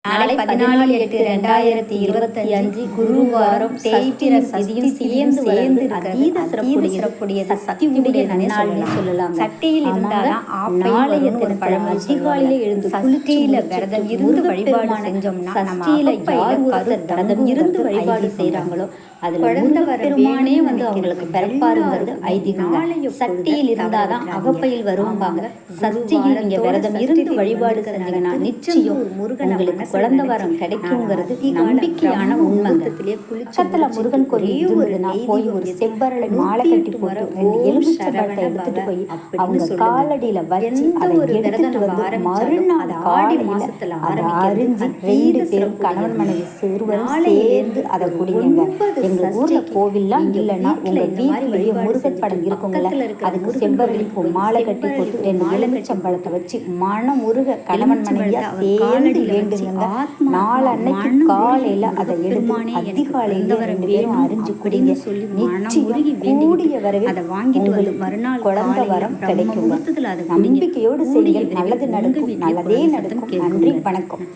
நாளை 14/8/2025 குருவாரம் தேய்பிற சதியும் சேர்ந்து அதீத சிறப்புடைய சக்தியுடைய நன்னாள்னு சொல்லலாம். சட்டியில் இருந்தாலும் நாளைய தினத்துல அதிகாலையில எழுந்து சஷ்டியில விரதம் இருந்து வழிபாடு செஞ்சோம்னா சஷ்டியில யார் ஒருத்தர் விரதம் இருந்து வழிபாடு செய்யறாங்களோ அதுல குழந்தை பெருமானே வந்து அவங்களுக்கு பிறப்பாருங்கிறது ஐதீகம். சட்டியில் இருந்தாதான் அகப்பையில் வருவாங்க. சஷ்டியில் நீங்க விரதம் இருந்து வழிபாடு செஞ்சீங்கன்னா நிச்சயம் உங்களுக்கு குழந்தை வரம் கிடைக்குங்கிறது நம்பிக்கையான உண்மைங்க. பக்கத்துல முருகன் கோயில் இருந்ததுன்னா போய் ஒரு செவ்வரளை மாலை கட்டி போட்டு 2 எலுமிச்சம்பழத்தை எடுத்துட்டு போய் அவங்க காலடியில வச்சு அதை எடுத்துட்டு வந்து மறுநாள் ஆடி மாசத்துல அரிஞ்சு 2 பேரும் கணவன் மனைவி சிறுவரும் சேர்ந்து அதை குடிங்க. எங்க ஊர்ல கோவில்லாம் இல்லைன்னா உங்க வீட்டிலேயே முருகன் படம் இருக்குங்கள, அதுக்கு செவ்வரளி மாலை கட்டி போட்டு 2 எலுமிச்சம்பழத்தை வச்சு மனம் முருக கணவன் மனைவியா சேர்ந்து வேண்டுங்க. நாளன்னைக்கு காலையில அதை எடுத்து அதிகாலையில 2 பேரும் அரிஞ்சு குடிங்க. நிச்சயம் கூடிய வரவே அதை வாங்கிட்டு வந்து மறுநாள் குழந்தை வரம் கிடைக்கும். நம்பிக்கையோடு செய்யுங்கள், நல்லது நடக்கும், நல்லதே நடக்கும். நன்றி, வணக்கம்.